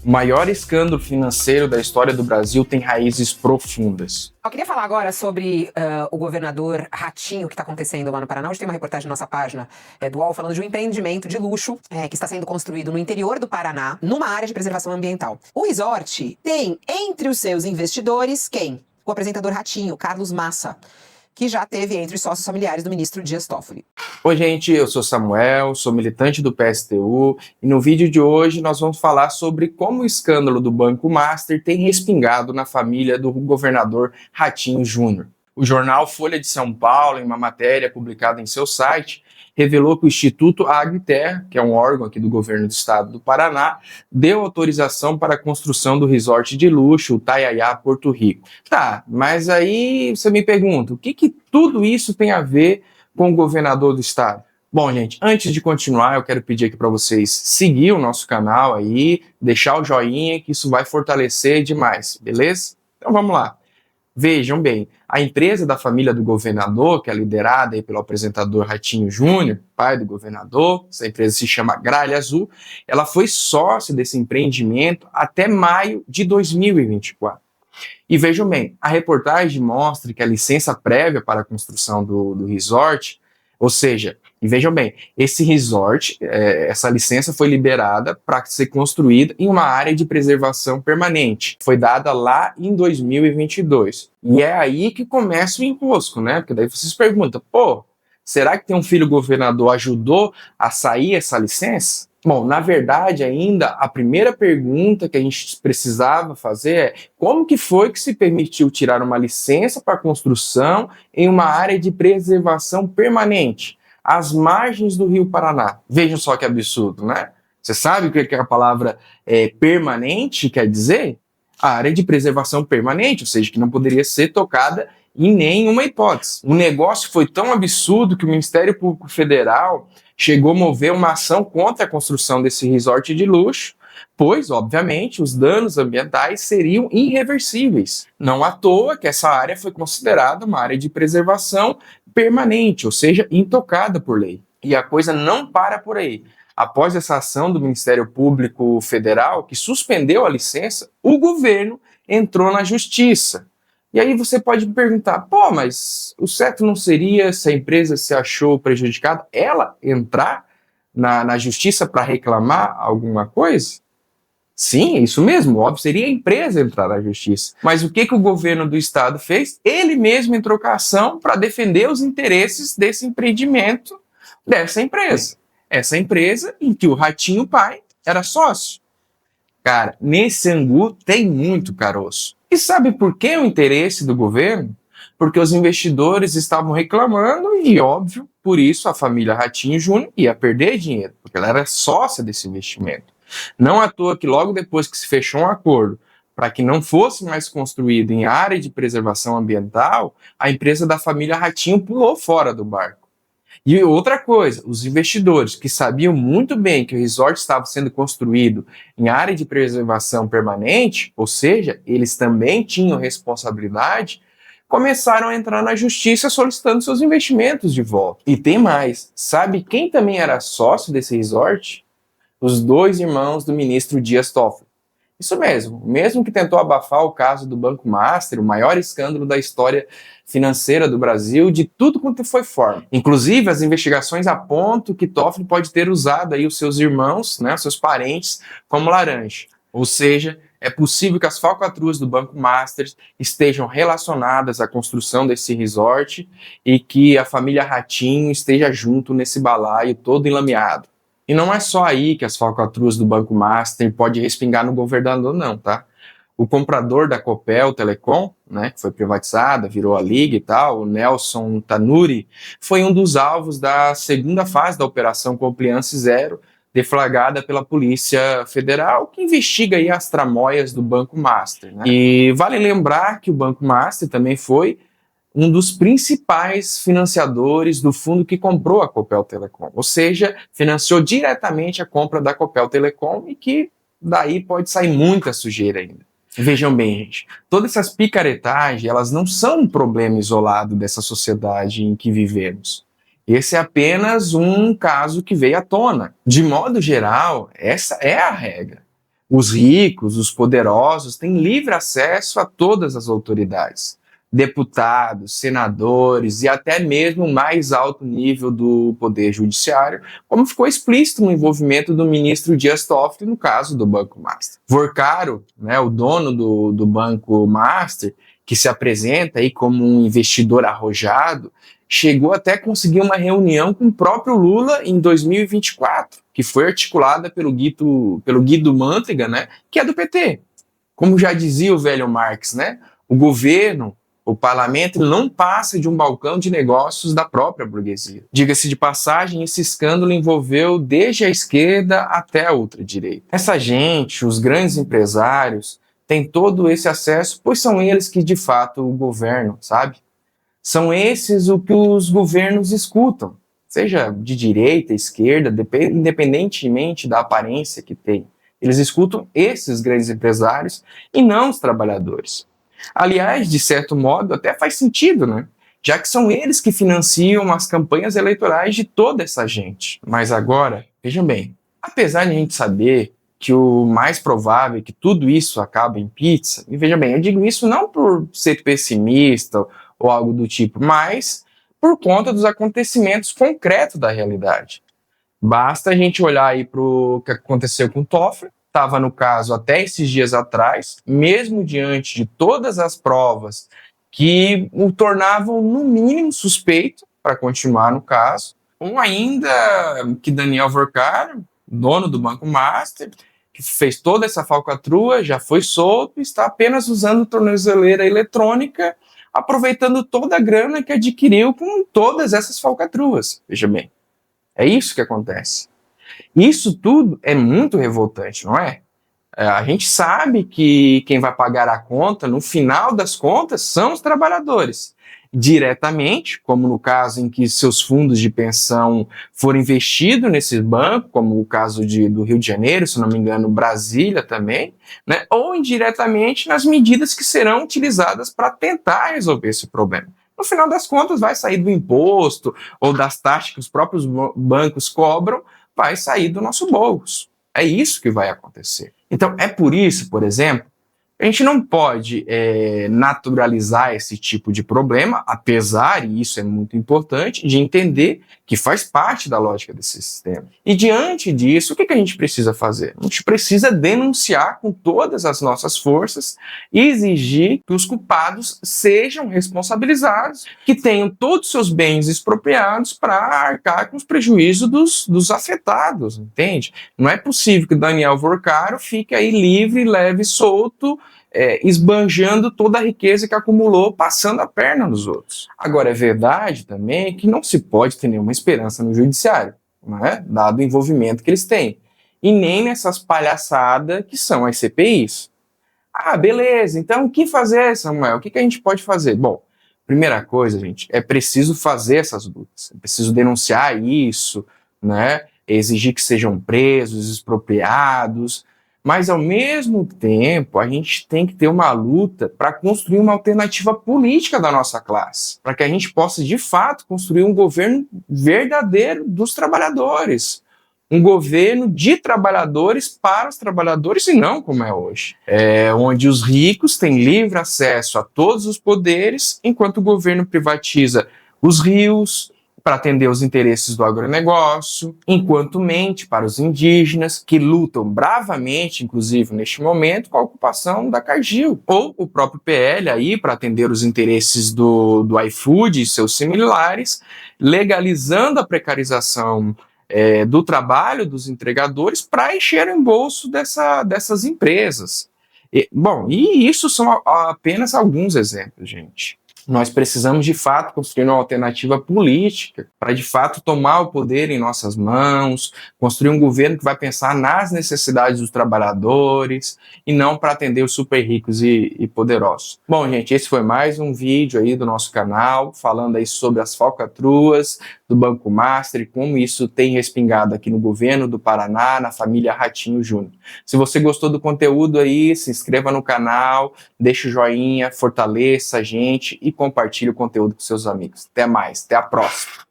O maior escândalo financeiro da história do Brasil tem raízes profundas. Eu queria falar agora sobre o governador Ratinho, que está acontecendo lá no Paraná. Hoje tem uma reportagem na nossa página do UOL falando de um empreendimento de luxo que está sendo construído no interior do Paraná, numa área de preservação ambiental. O resort tem entre os seus investidores quem? O apresentador Ratinho, Carlos Massa, que já teve entre os sócios familiares do ministro Dias Toffoli. Oi, gente, eu sou Samuel, sou militante do PSTU e no vídeo de hoje nós vamos falar sobre como o escândalo do Banco Master tem respingado na família do governador Ratinho Júnior. O jornal Folha de São Paulo, em uma matéria publicada em seu site, revelou que o Instituto Agriterra, que é um órgão aqui do governo do estado do Paraná, deu autorização para a construção do resort de luxo, o Taiaiá, Porto Rico. Tá, mas aí você me pergunta, o que tudo isso tem a ver com o governador do estado? Bom, gente, antes de continuar, eu quero pedir aqui para vocês seguir o nosso canal aí, deixar o joinha, que isso vai fortalecer demais, beleza? Então vamos lá. Vejam bem, a empresa da família do governador, que é liderada aí pelo apresentador Ratinho Júnior, pai do governador, essa empresa se chama Gralha Azul, ela foi sócia desse empreendimento até maio de 2024. E vejam bem, a reportagem mostra que a licença prévia para a construção do resort, ou seja, e vejam bem, esse resort, essa licença foi liberada para ser construída em uma área de preservação permanente. Foi dada lá em 2022. E é aí que começa o enrosco, né? Porque daí vocês perguntam, pô, será que ter um filho governador ajudou a sair essa licença? Bom, na verdade, ainda, a primeira pergunta que a gente precisava fazer é como que foi que se permitiu tirar uma licença para construção em uma área de preservação permanente, às margens do Rio Paraná? Vejam só que absurdo, né? Você sabe o que a palavra permanente quer dizer? A área de preservação permanente, ou seja, que não poderia ser tocada em nenhuma hipótese. O negócio foi tão absurdo que o Ministério Público Federal chegou a mover uma ação contra a construção desse resort de luxo, pois, obviamente, os danos ambientais seriam irreversíveis. Não à toa que essa área foi considerada uma área de preservação permanente, ou seja, intocada por lei. E a coisa não para por aí. Após essa ação do Ministério Público Federal, que suspendeu a licença, o governo entrou na justiça. E aí você pode me perguntar, pô, mas o certo não seria, se a empresa se achou prejudicada, ela entrar na justiça para reclamar alguma coisa? Sim, é isso mesmo, óbvio, seria a empresa entrar na justiça. Mas o que o governo do estado fez? Ele mesmo entrou com a ação para defender os interesses desse empreendimento dessa empresa. Essa empresa em que o Ratinho pai era sócio. Cara, nesse angu tem muito caroço. E sabe por que o interesse do governo? Porque os investidores estavam reclamando e, óbvio, por isso a família Ratinho Júnior ia perder dinheiro, porque ela era sócia desse investimento. Não à toa que logo depois que se fechou um acordo para que não fosse mais construído em área de preservação ambiental, a empresa da família Ratinho pulou fora do barco. E outra coisa, os investidores que sabiam muito bem que o resort estava sendo construído em área de preservação permanente, ou seja, eles também tinham responsabilidade, começaram a entrar na justiça solicitando seus investimentos de volta. E tem mais, sabe quem também era sócio desse resort? Os dois irmãos do ministro Dias Toffoli. Isso mesmo, o mesmo que tentou abafar o caso do Banco Master, o maior escândalo da história financeira do Brasil, de tudo quanto foi forma. Inclusive, as investigações apontam que Toffoli pode ter usado aí os seus irmãos, né, seus parentes, como laranja. Ou seja, é possível que as falcatruas do Banco Master estejam relacionadas à construção desse resort e que a família Ratinho esteja junto nesse balaio todo enlameado. E não é só aí que as falcatruas do Banco Master podem respingar no governador, não, tá? O comprador da Copel Telecom, né, que foi privatizada, virou a Liga e tal, o Nelson Tanuri, foi um dos alvos da segunda fase da Operação Compliance Zero, deflagrada pela Polícia Federal, que investiga aí as tramóias do Banco Master, né? E vale lembrar que o Banco Master também foi um dos principais financiadores do fundo que comprou a Copel Telecom, ou seja, financiou diretamente a compra da Copel Telecom e que daí pode sair muita sujeira ainda. Vejam bem, gente, todas essas picaretagens, elas não são um problema isolado dessa sociedade em que vivemos. Esse é apenas um caso que veio à tona. De modo geral, essa é a regra. Os ricos, os poderosos, têm livre acesso a todas as autoridades, deputados, senadores e até mesmo o mais alto nível do poder judiciário, como ficou explícito no envolvimento do ministro Dias Toffoli no caso do Banco Master. Vorcaro, né, o dono do Banco Master, que se apresenta aí como um investidor arrojado, chegou até a conseguir uma reunião com o próprio Lula em 2024, que foi articulada pelo Guido Mantega, né, que é do PT. Como já dizia o velho Marx, né, o governo, o parlamento não passa de um balcão de negócios da própria burguesia. Diga-se de passagem, esse escândalo envolveu desde a esquerda até a ultradireita. Essa gente, os grandes empresários, têm todo esse acesso, pois são eles que de fato governam, sabe? São esses o que os governos escutam, seja de direita, esquerda, independentemente da aparência que tem. Eles escutam esses grandes empresários e não os trabalhadores. Aliás, de certo modo, até faz sentido, né? Já que são eles que financiam as campanhas eleitorais de toda essa gente. Mas agora, vejam bem, apesar de a gente saber que o mais provável é que tudo isso acabe em pizza, e veja bem, eu digo isso não por ser pessimista ou algo do tipo, mas por conta dos acontecimentos concretos da realidade. Basta a gente olhar aí para o que aconteceu com o Toffoli, estava no caso até esses dias atrás, mesmo diante de todas as provas que o tornavam no mínimo suspeito para continuar no caso, ou ainda que Daniel Vorcaro, dono do Banco Master, que fez toda essa falcatrua, já foi solto e está apenas usando tornozeleira eletrônica, aproveitando toda a grana que adquiriu com todas essas falcatruas. Veja bem, é isso que acontece. Isso tudo é muito revoltante, não é? A gente sabe que quem vai pagar a conta, no final das contas, são os trabalhadores. Diretamente, como no caso em que seus fundos de pensão foram investidos nesses bancos, como o caso do Rio de Janeiro, se não me engano, Brasília também, né? Ou indiretamente nas medidas que serão utilizadas para tentar resolver esse problema. No final das contas, vai sair do imposto ou das taxas que os próprios bancos cobram, vai sair do nosso bolso. É isso que vai acontecer. Então, é por isso, por exemplo, a gente não pode naturalizar esse tipo de problema, apesar, e isso é muito importante, de entender que faz parte da lógica desse sistema. E diante disso, o que a gente precisa fazer? A gente precisa denunciar com todas as nossas forças e exigir que os culpados sejam responsabilizados, que tenham todos os seus bens expropriados para arcar com os prejuízos dos afetados, entende? Não é possível que Daniel Vorcaro fique aí livre, leve, solto, esbanjando toda a riqueza que acumulou, passando a perna nos outros. Agora, é verdade também que não se pode ter nenhuma esperança no judiciário, não é? Dado o envolvimento que eles têm. E nem nessas palhaçadas que são as CPIs. Ah, beleza, então o que fazer, Samuel? O que a gente pode fazer? Bom, primeira coisa, gente, é preciso fazer essas lutas, é preciso denunciar isso, né? Exigir que sejam presos, expropriados, mas ao mesmo tempo a gente tem que ter uma luta para construir uma alternativa política da nossa classe, para que a gente possa de fato construir um governo verdadeiro dos trabalhadores, um governo de trabalhadores para os trabalhadores e não como é hoje, onde os ricos têm livre acesso a todos os poderes, enquanto o governo privatiza os rios para atender os interesses do agronegócio, enquanto mente para os indígenas, que lutam bravamente, inclusive neste momento, com a ocupação da Cargill, ou o próprio PL aí para atender os interesses do iFood e seus similares, legalizando a precarização do trabalho dos entregadores para encher o bolso dessas empresas. E isso são apenas alguns exemplos, gente. Nós precisamos, de fato, construir uma alternativa política para, de fato, tomar o poder em nossas mãos, construir um governo que vai pensar nas necessidades dos trabalhadores e não para atender os super ricos e poderosos. Bom, gente, esse foi mais um vídeo aí do nosso canal, falando aí sobre as falcatruas do Banco Master e como isso tem respingado aqui no governo do Paraná, na família Ratinho Júnior. Se você gostou do conteúdo aí, se inscreva no canal, deixa o joinha, fortaleça a gente e compartilhe o conteúdo com seus amigos. Até mais, até a próxima.